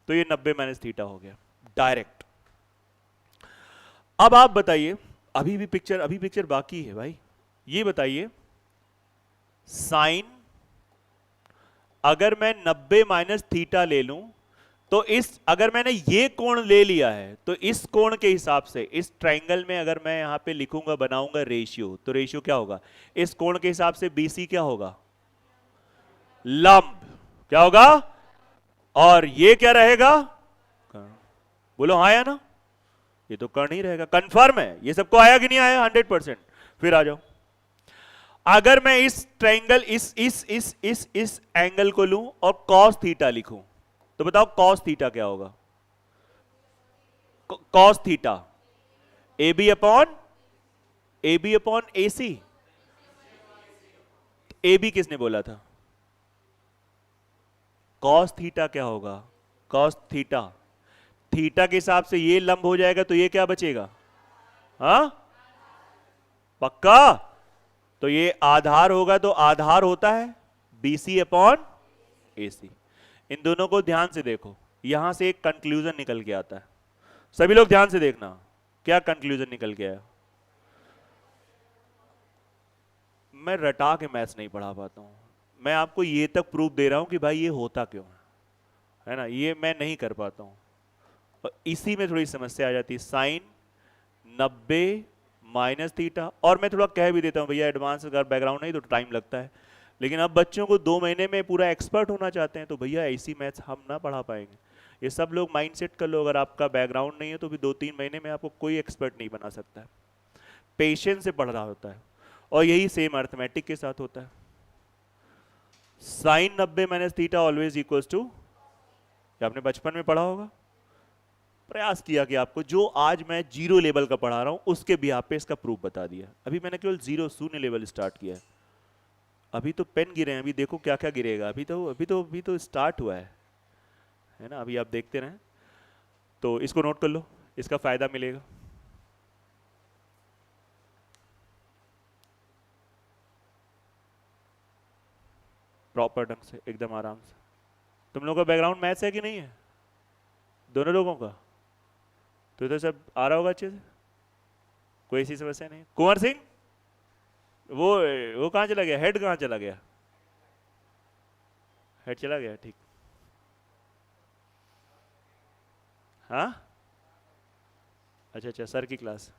Speaker 1: तो ये 90 माइनस थीटा हो गया डायरेक्ट। अब आप बताइए, अभी पिक्चर बाकी है भाई। ये बताइए, साइन अगर मैं 90 माइनस थीटा ले लूं तो इस, अगर मैंने ये कोण ले लिया है तो इस कोण के हिसाब से इस ट्रायंगल में अगर मैं यहां पे लिखूंगा, बनाऊंगा रेशियो, तो रेशियो क्या होगा? इस कोण के हिसाब से बीसी क्या होगा? लंब। क्या होगा? और ये क्या रहेगा? बोलो हाँ या ना? ये तो कर्ण ही रहेगा, कंफर्म है। ये सबको आया कि नहीं आया? 100%। फिर आ जाओ, अगर मैं इस ट्रायंगल इस एंगल को लूं और कॉस थीटा लिखूं, तो बताओ कॉस थीटा क्या होगा? Cos theta A B upon A C. A B किसने बोला था? कॉस थीटा क्या होगा? कॉस थीटा, थीटा के हिसाब से ये लंब हो जाएगा, तो ये क्या बचेगा? हाँ, पक्का? तो ये आधार होगा, तो आधार होता है BC अपॉन AC। इन दोनों को ध्यान से देखो, यहां से एक कंक्लूजन निकल के आता है। सभी लोग ध्यान से देखना, क्या कंक्लूजन निकल के आया? मैं रटा के मैथ्स नहीं पढ़ा पाता हूं, मैं आपको ये तक प्रूफ दे रहा हूं कि भाई ये होता क्यों है ना, ये मैं नहीं कर पाता हूं। और इसी में थोड़ी समस्या आ जाती है। साइन 90 माइनस थीटा, और मैं थोड़ा कह भी देता हूं भैया एडवांस अगर बैकग्राउंड नहीं तो टाइम लगता है, लेकिन अब बच्चों को 2 महीने में पूरा एक्सपर्ट होना चाहते हैं, तो भैया ऐसी मैथ्स हम ना पढ़ा पाएंगे। ये सब लोग माइंडसेट कर लो, अगर आपका बैकग्राउंड नहीं है तो भी 2-3 महीने में आपको कोई एक्सपर्ट नहीं बना सकता है। पेशेंस से पढ़ रहा होता है, और यही सेम अर्थमेटिक के साथ होता है। Sine 90 minus theta always equals to, आपने बचपन में पढ़ा होगा, प्रयास किया कि आपको जो आज मैं 0 लेवल का पढ़ा रहा हूं उसके भी आप पे इसका प्रूफ बता दिया। अभी मैंने केवल 0 लेवल स्टार्ट किया है, अभी तो पेन गिरे हैं, अभी देखो क्या क्या गिरेगा, अभी तो स्टार्ट हुआ है ना, अभी आप देखते रहें। तो इसको नोट कर लो, इसका फायदा मिलेगा। प्रॉपर ढंग से, एकदम आराम से। तुम लोगों का बैकग्राउंड मैथ्स है कि नहीं है? दोनों लोगों का तो सब आ रहा होगा अच्छे से, कोई ऐसी समस्या नहीं। कुंवर सिंह, वो कहां चला गया? हेड कहां चला गया? हेड चला गया, ठीक। हाँ, अच्छा अच्छा, सर की क्लास।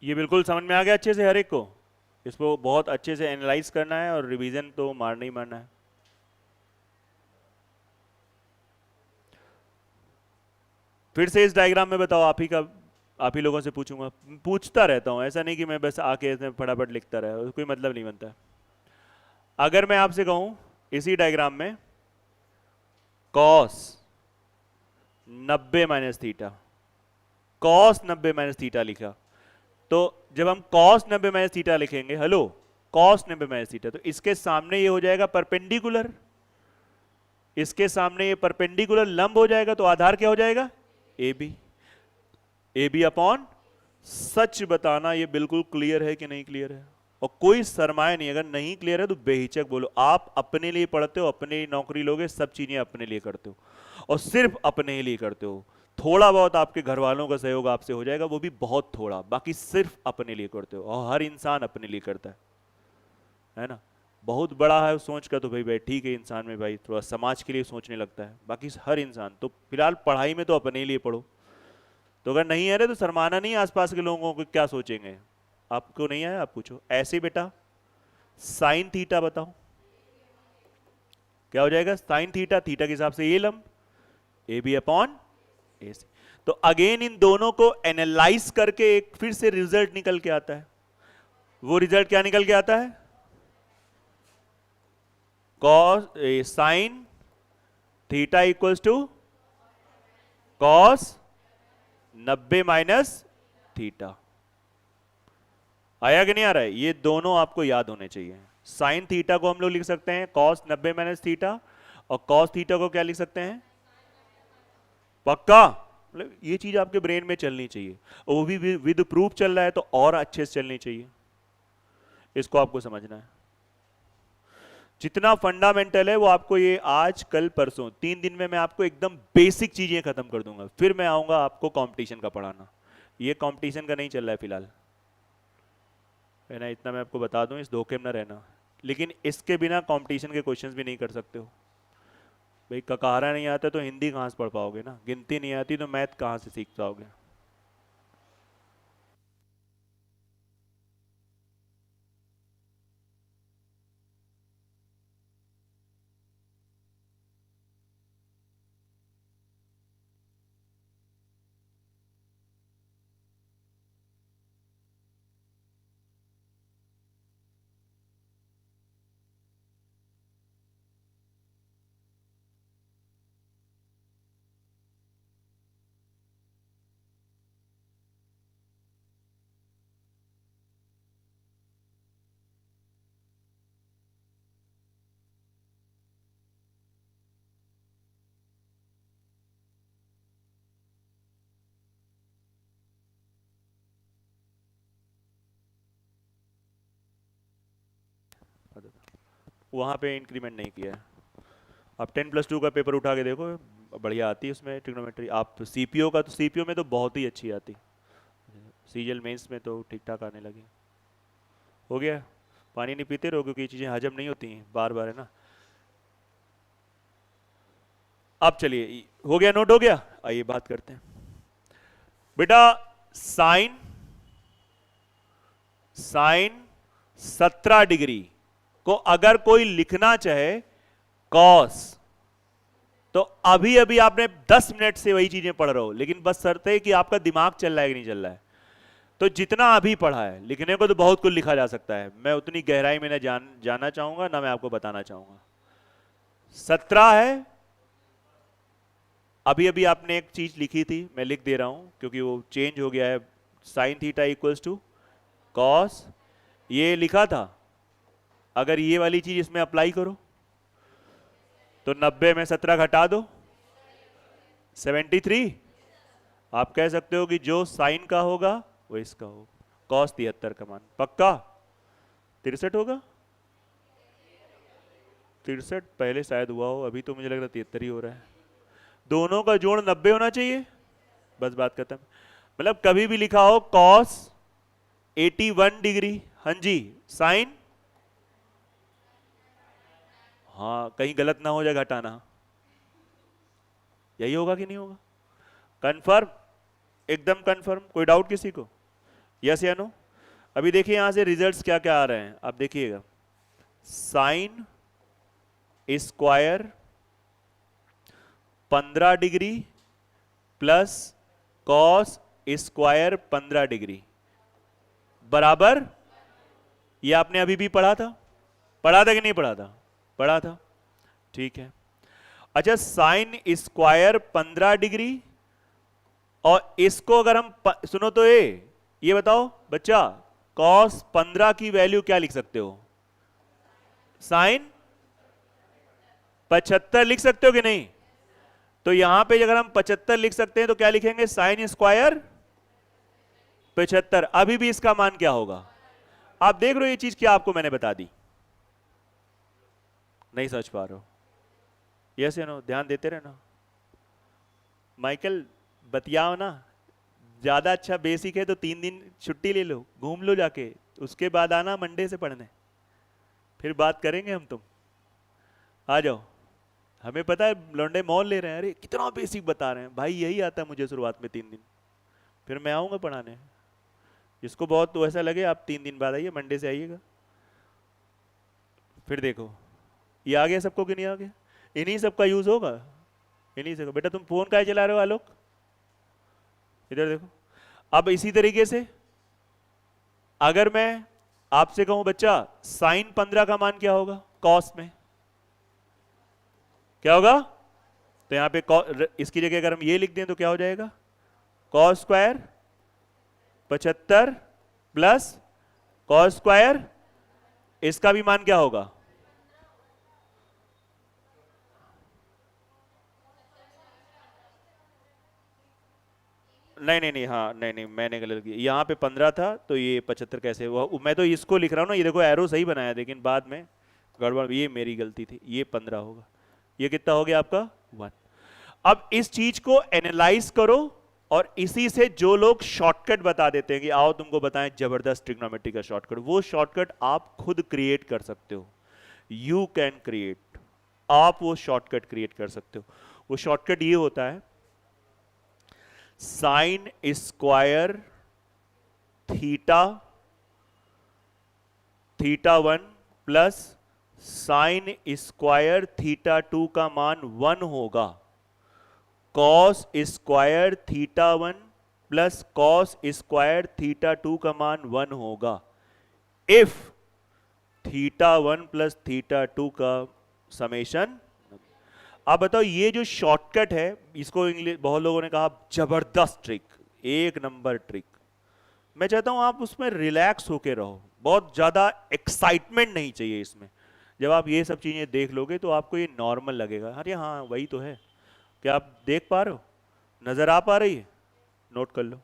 Speaker 1: ये बिल्कुल समझ में आ गया अच्छे से हर एक को? इसको बहुत अच्छे से एनालाइज करना है और रिवीजन तो मारना ही मारना है। फिर से इस डायग्राम में बताओ, आप ही लोगों से पूछूंगा, पूछता रहता हूं, ऐसा नहीं कि मैं बस आके इसमें फटाफट लिखता रहा, कोई मतलब नहीं बनता। अगर मैं आपसे कहूं इसी डायग्राम में cos 90 minus theta, cos 90 minus theta लिखा, तो जब हम कॉस 90 माइनस थीटा लिखेंगे, हेलो, कॉस 90 माइनस थीटा, तो इसके सामने ये हो जाएगा परपेंडिकुलर, इसके सामने ये परपेंडिकुलर लंब हो जाएगा, तो आधार क्या हो जाएगा? ए बी अपॉन, सच बताना ये बिल्कुल क्लियर है कि नहीं क्लियर है? और कोई शर्माए नहीं, अगर नहीं क्लियर है तो बेहिचक बोलो। आप अपने लिए पढ़ते हो, अपने लिए नौकरी लोगे, सब चीजें अपने लिए करते हो, और सिर्फ अपने लिए करते हो। थोड़ा बहुत आपके घर वालों का सहयोग आपसे हो जाएगा, वो भी बहुत थोड़ा, बाकी सिर्फ अपने लिए करते हो, और हर इंसान अपने लिए करता है ना। बहुत बड़ा है सोच का तो भाई ठीक है, इंसान में भाई थोड़ा समाज के लिए सोचने लगता है, बाकी हर इंसान तो फिलहाल पढ़ाई में तो अपने लिए पढ़ो। तो अगर नहीं आ रहे तो शर्माना नहीं, आसपास के लोगों को क्या सोचेंगे। आपको नहीं आया आप पूछो। ऐसे बेटा साइन थीटा बताओ क्या हो जाएगा? साइन थीटा, थीटा के हिसाब से ये लंब ए बी अपॉन ए सी। तो अगेन इन दोनों को एनालाइज करके एक फिर से रिजल्ट निकल के आता है। वो रिजल्ट क्या निकल के आता है? Cos sine theta equals to cos 90 minus theta. आया कि नहीं आ रहा है? ये दोनों आपको याद होने चाहिए। साइन थीटा को हम लोग लिख सकते हैं कॉस 90 माइनस थीटा, और कॉस थीटा को क्या लिख सकते हैं? पक्का? मतलब ये चीज आपके ब्रेन में चलनी चाहिए, और वो भी विद प्रूफ चल रहा है तो और अच्छे से चलनी चाहिए। इसको आपको समझना है। जितना फंडामेंटल है वो आपको ये आज कल परसों 3 दिन में मैं आपको एकदम बेसिक चीजें खत्म कर दूंगा, फिर मैं आऊंगा आपको कंपटीशन का पढ़ाना। ये कंपटीशन का नहीं चल रहा है फिलहाल। है ना, इतना मैं आपको बता दूं, इस धोखे में ना रहना। लेकिन इसके बिना कंपटीशन के क्वेश्चंस भी नहीं कर सकते हो भाई। ककारा नहीं आता तो हिंदी कहाँ से पढ़ पाओगे ना, गिनती नहीं आती तो मैथ कहाँ से सीख पाओगे। वहाँ पे इंक्रीमेंट नहीं किया है। आप 10+2 का पेपर उठा के देखो, बढ़िया आती है उसमें ट्रिग्नोमेट्री। आप सीपीओ का, तो सीपीओ में तो बहुत ही अच्छी आती, सीजीएल मेंस में तो ठीक ठाक आने लगी। हो गया, पानी नहीं पीते रहो क्योंकि ये चीज़ें हजम नहीं होती हैं बार बार, है ना। अब चलिए, हो गया, नोट हो गया। आइए बात करते हैं बेटा। साइन साइन 17 डिग्री को अगर कोई लिखना चाहे कॉस, तो अभी अभी आपने 10 मिनट से वही चीजें पढ़ रहे हो, लेकिन बस शर्त है कि आपका दिमाग चल रहा है कि नहीं चल रहा है। तो जितना अभी पढ़ा है, लिखने को तो बहुत कुछ लिखा जा सकता है, मैं उतनी गहराई में ना जाना चाहूंगा, ना मैं आपको बताना चाहूंगा। 17 है। अभी अभी आपने एक चीज लिखी थी, मैं लिख दे रहा हूं क्योंकि वो चेंज हो गया है। Sine theta equals to cos, ये लिखा था। अगर ये वाली चीज इसमें अप्लाई करो तो 90 में 17 घटा दो, 73। आप कह सकते हो कि जो साइन का होगा वो इसका होगा। कॉस 73 का मान पक्का 63 होगा। 63 पहले शायद हुआ हो, अभी तो मुझे लग रहा 73 ही हो रहा है। दोनों का जोड़ 90 होना चाहिए, बस बात खत्म। मतलब कभी भी लिखा हो कॉस 81 डिग्री, हाँ जी, साइन, हाँ कहीं गलत ना हो जाए घटाना, यही होगा कि नहीं होगा? कंफर्म, एकदम कंफर्म, कोई डाउट किसी को? यस या नो? अभी देखिए यहां से रिजल्ट्स क्या क्या आ रहे हैं, आप देखिएगा। Sine square 15 degree plus cos square 15 degree बराबर, ये आपने अभी भी पढ़ा था, पढ़ा था कि नहीं पढ़ा था? पढ़ा था, ठीक है। अच्छा, साइन स्क्वायर 15 डिग्री, और इसको अगर हम सुनो तो ये बताओ बच्चा, कॉस 15 की वैल्यू क्या लिख सकते हो? साइन 75 लिख सकते हो कि नहीं? तो यहां पे अगर हम 75 लिख सकते हैं तो क्या लिखेंगे? Sine square 75। अभी भी इसका मान क्या होगा? आप देख रहे हो ये चीज क्या आपको मैंने बता दी? नहीं समझ पा रहे हो? यस या नो? ध्यान देते रहना। माइकल बतियाओ ना, ज्यादा अच्छा बेसिक है तो 3 दिन छुट्टी ले लो, घूम लो जाके, उसके बाद आना मंडे से पढ़ने, फिर बात करेंगे हम तुम। आ जाओ, हमें पता है लौंडे मॉल ले रहे हैं, अरे कितना बेसिक बता रहे हैं भाई, यही आता है मुझे शुरुआत में 3 दिन, फिर मैं आऊंगा पढ़ाने। जिसको बहुत तो ऐसा लगे आप 3 दिन बाद आइए, मंडे से आइएगा, फिर देखो ये आ गया सबको कि नहीं आ गया। इन्हीं सबका यूज होगा, इन्हीं से। बेटा तुम फोन का चला रहे हो आलोक? इधर देखो। अब इसी तरीके से अगर मैं आपसे कहूं बच्चा साइन 15 का मान क्या होगा कॉस में, क्या होगा? तो यहां पे इसकी जगह अगर हम ये लिख दें तो क्या हो जाएगा? Cos square 75 plus cos square, इसका भी मान क्या होगा? नहीं नहीं नहीं, हाँ नहीं नहीं, मैंने गलत किया, यहाँ पे 15 था तो ये 75 कैसे हुआ? मैं तो इसको लिख रहा हूँ ना, ये देखो एरो सही बनाया, लेकिन बाद में गड़बड़, ये मेरी गलती थी, ये 15 होगा। ये कितना हो गया आपका? 1। अब इस चीज को एनालाइज करो और इसी से जो लोग शॉर्टकट बता देते हैं कि आओ तुमको बताएं जबरदस्त ट्रिग्नोमेट्री का शॉर्टकट, वो शॉर्टकट आप खुद क्रिएट कर सकते हो। यू कैन क्रिएट, आप वो शॉर्टकट क्रिएट कर सकते हो। वो शॉर्टकट ये होता है sine square theta, theta 1 plus sine square theta 2 का मान 1 होगा, cos square theta 1 plus cos square theta 2 का मान 1 होगा इफ थीटा 1 प्लस थीटा 2 का समेशन। आप बताओ ये जो शॉर्टकट है, इसको इंग्लिश बहुत लोगों ने कहा जबरदस्त ट्रिक, एक नंबर ट्रिक। मैं चाहता हूं आप उसमें रिलैक्स होके रहो, बहुत ज्यादा एक्साइटमेंट नहीं चाहिए इसमें। जब आप ये सब चीजें देख लोगे तो आपको ये नॉर्मल लगेगा, अरे हाँ वही तो है। क्या आप देख पा रहे हो, नजर आ पा रही है? नोट कर लो।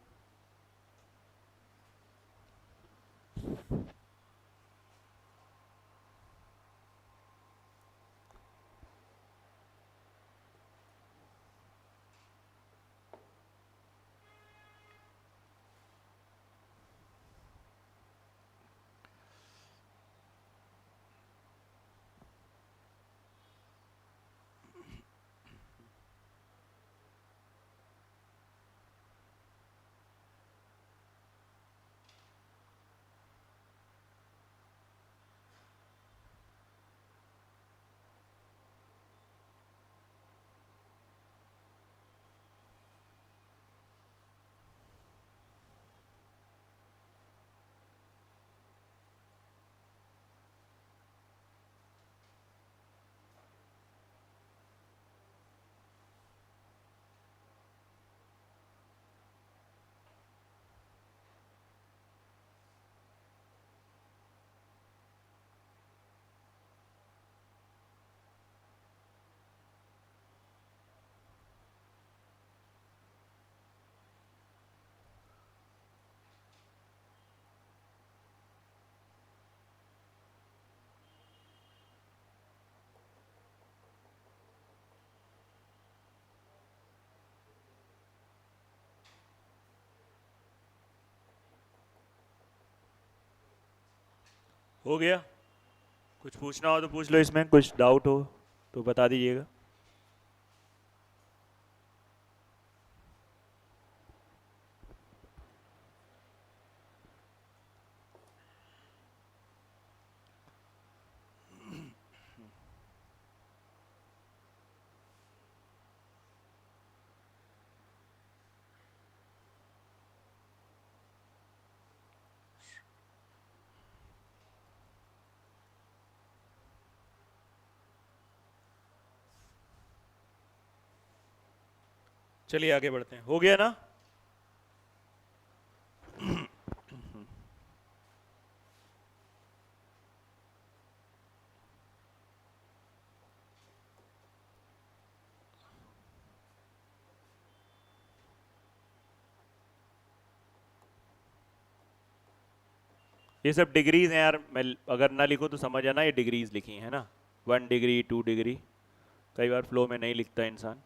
Speaker 1: हो गया? कुछ पूछना हो तो पूछ लो, इसमें कुछ डाउट हो तो बता दीजिएगा। चलिए आगे बढ़ते हैं, हो गया ना? ये सब डिग्रीज हैं यार, मैं अगर ना लिखूं तो समझ आना ये डिग्रीज लिखी है ना, 1 डिग्री 2 डिग्री, कई बार फ्लो में नहीं लिखता इंसान।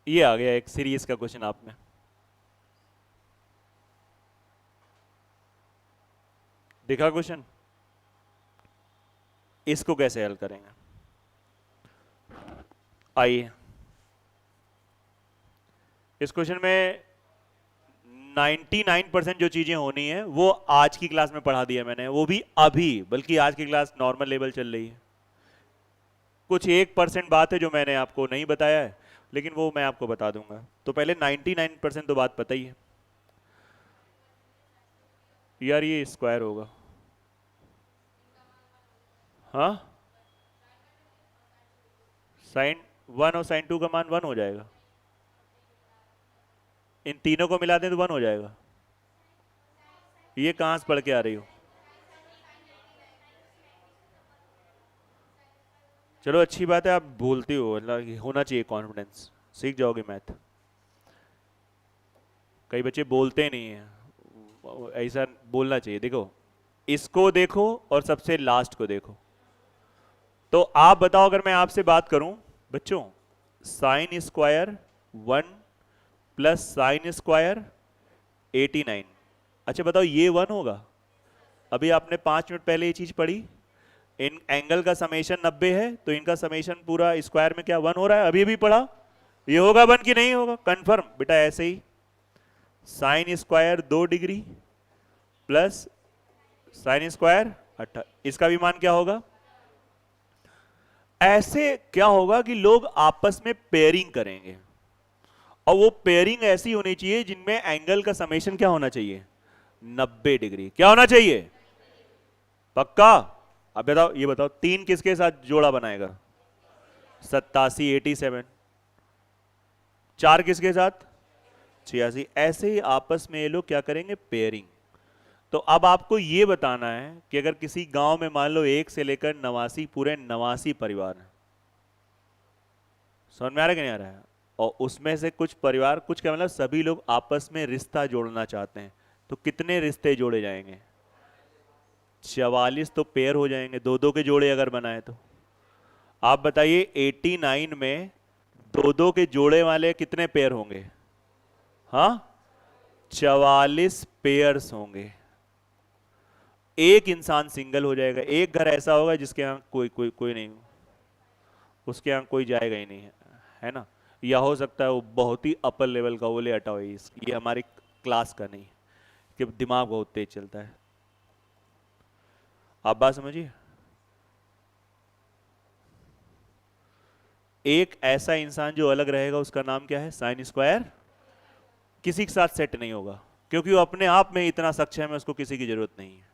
Speaker 1: ये आ गया एक सीरीज का क्वेश्चन आप में, दिखा क्वेश्चन, इसको कैसे हल करेंगे? आइए, इस क्वेश्चन में 99% जो चीजें होनी है वो आज की क्लास में पढ़ा दिया मैंने, वो भी अभी, बल्कि आज की क्लास नॉर्मल लेवल चल रही है। कुछ 1% बात है जो मैंने आपको नहीं बताया है, लेकिन वो मैं आपको बता दूंगा। तो पहले 99% तो बात पता ही है यार, ये स्क्वायर होगा। हाँ, साइन 1 और साइन 2 का मान 1 हो जाएगा, इन तीनों को मिला दें तो 1 हो जाएगा। ये कहां से पढ़ के आ रही हो? चलो अच्छी बात है, आप बोलती हो, मतलब होना चाहिए कॉन्फिडेंस, सीख जाओगे मैथ। कई बच्चे बोलते नहीं हैं, ऐसा बोलना चाहिए। देखो, इसको देखो और सबसे लास्ट को देखो। तो आप बताओ, अगर मैं आपसे बात करूं बच्चों, sine square 1 plus sine square 89, अच्छा बताओ ये 1 होगा? अभी आपने 5 मिनट पहले ये चीज पढ़ी। इन एंगल का समेशन 90 है, तो इनका समेशन पूरा स्क्वायर में क्या 1 हो रहा है? अभी अभी पढ़ा। ये होगा 1 कि नहीं होगा? कंफर्म बेटा। ऐसे ही sine square 2 degree plus sine square 18, इसका भी मान क्या होगा? ऐसे क्या होगा कि लोग आपस में पेयरिंग करेंगे, और वो पेयरिंग ऐसी होनी चाहिए जिनमें एंगल का समेशन क्या होना चाहिए? 90 डिग्री। क्या होना चाहिए? पक्का? अब बताओ, ये बताओ 3 किसके साथ जोड़ा बनाएगा? 87, 87। 4 किसके साथ? 86। ऐसे ही आपस में ये लोग क्या करेंगे? पेयरिंग। तो अब आपको ये बताना है कि अगर किसी गांव में मान लो 1 से लेकर 89 पूरे 89 परिवार हैं, समझ में आ रहा है कि नहीं आ रहा है? और उसमें से कुछ परिवार, कुछ क्या मतलब सभी लोग आपस में रिश्ता जोड़ना चाहते हैं, तो कितने रिश्ते जोड़े जाएंगे? 44 तो पेयर हो जाएंगे, दो दो के जोड़े अगर बनाए तो। आप बताइए 89 में दो दो के जोड़े वाले कितने पेयर होंगे? हाँ, 44 पेयर्स होंगे। एक इंसान सिंगल हो जाएगा। एक घर ऐसा होगा जिसके यहाँ कोई कोई कोई नहीं, उसके यहाँ कोई जाएगा ही नहीं है, है ना? या हो सकता है वो बहुत ही अपर लेवल का, बोले हटाओ ये हमारी क्लास का नहीं, कि दिमाग बहुत तेज चलता है। आप बात समझिए। एक ऐसा इंसान जो अलग रहेगा उसका नाम क्या है? Sine square. किसी के साथ सेट नहीं होगा, क्योंकि वो अपने आप में इतना सक्षम है, उसको किसी की जरूरत नहीं है।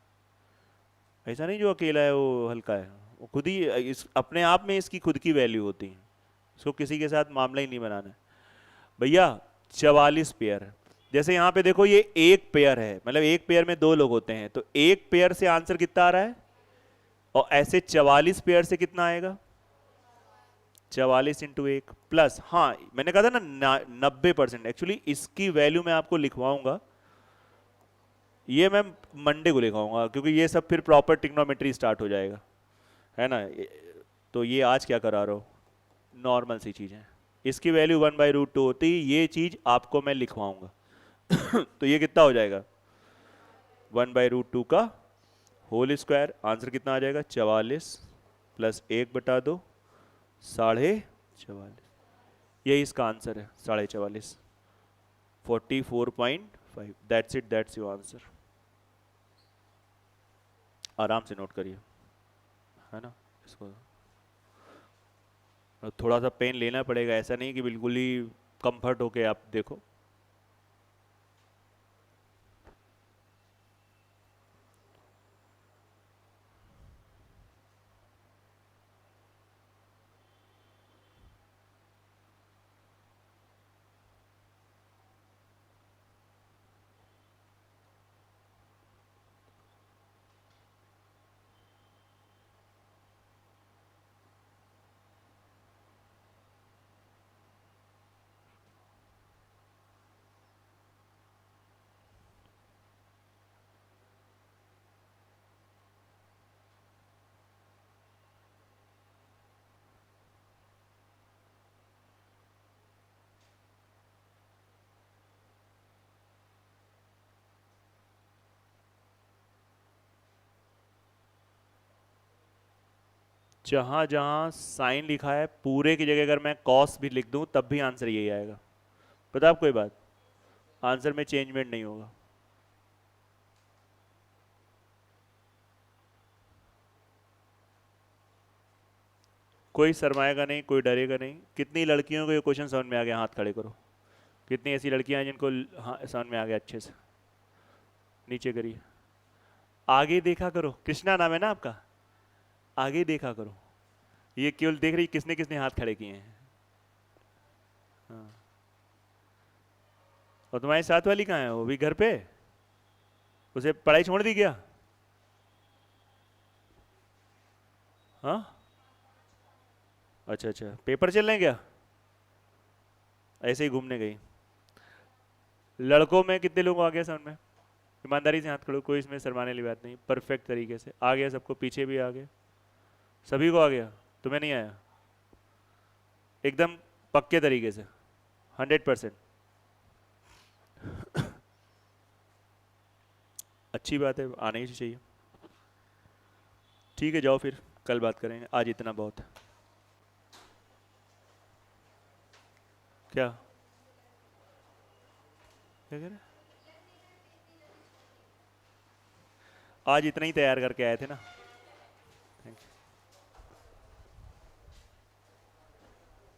Speaker 1: ऐसा नहीं जो अकेला है वो हल्का है, वो खुद ही अपने आप में इसकी खुद की वैल्यू होती है, इसको किसी के साथ मामला ही नहीं बनाना है भैया। 44 पेयर है। जैसे यहां पे देखो, ये एक पेयर है, मतलब एक पेयर में दो लोग होते हैं, तो एक पेयर से आंसर कितना आ रहा है? और ऐसे 44 पेयर से कितना आएगा? 44 इंटू 1 प्लस, हाँ मैंने कहा था ना 90%। एक्चुअली इसकी वैल्यू मैं आपको लिखवाऊंगा, ये मैं मंडे को लिखवाऊंगा, क्योंकि ये सब फिर प्रॉपर ट्रिग्नोमेट्री स्टार्ट हो जाएगा, है ना? तो ये आज क्या करा रहा हो, नॉर्मल सी चीज़ है। इसकी वैल्यू 1/√2 होती है, ये चीज़ आपको मैं लिखवाऊंगा। तो ये कितना हो जाएगा? 1/√2 का होल स्क्वायर। आंसर कितना आ जाएगा? 44 प्लस 1/2, 44.5। यही इसका आंसर है, 44.5। 44.5। That's it, that's your answer. आराम से नोट करिए, है ना? इसको थोड़ा सा पेन लेना पड़ेगा, ऐसा नहीं कि बिल्कुल ही कंफर्ट होके आप देखो। जहां जहां साइन लिखा है पूरे की जगह अगर मैं कॉस भी लिख दूं तब भी आंसर यही आएगा। पता है आपको ये बात? आंसर में चेंजमेंट नहीं होगा। कोई शर्माएगा नहीं, कोई डरेगा नहीं। कितनी लड़कियों को ये क्वेश्चन समझ में आ गया? हाथ खड़े करो। कितनी ऐसी लड़कियां हैं जिनको हाँ समझ में आ गया अच्छे से? नीचे करिए। आगे देखा करो। कृष्णा नाम है ना आपका? आगे देखा करो। ये केवल देख रही किसने किसने हाथ खड़े किए हैं। हाँ। और तुम्हारी साथ वाली कहाँ है? वो भी घर पे? उसे पढ़ाई छोड़ दी क्या? हाँ, अच्छा अच्छा, पेपर चल रहे हैं क्या? ऐसे ही घूमने गई। लड़कों में कितने लोग आ गए समझ में? ईमानदारी से हाथ खड़ो, कोई इसमें शर्माने वाली बात नहीं, परफेक्ट तरीके से आ गया सबको, पीछे भी आ गया, सभी को आ गया, तुम्हें नहीं आया? एकदम पक्के तरीके से 100%। अच्छी बात है, आना ही चाहिए। ठीक है, जाओ फिर, कल बात करेंगे, आज इतना बहुत है। क्या क्या कह रहे? आज इतना ही तैयार करके आए थे ना।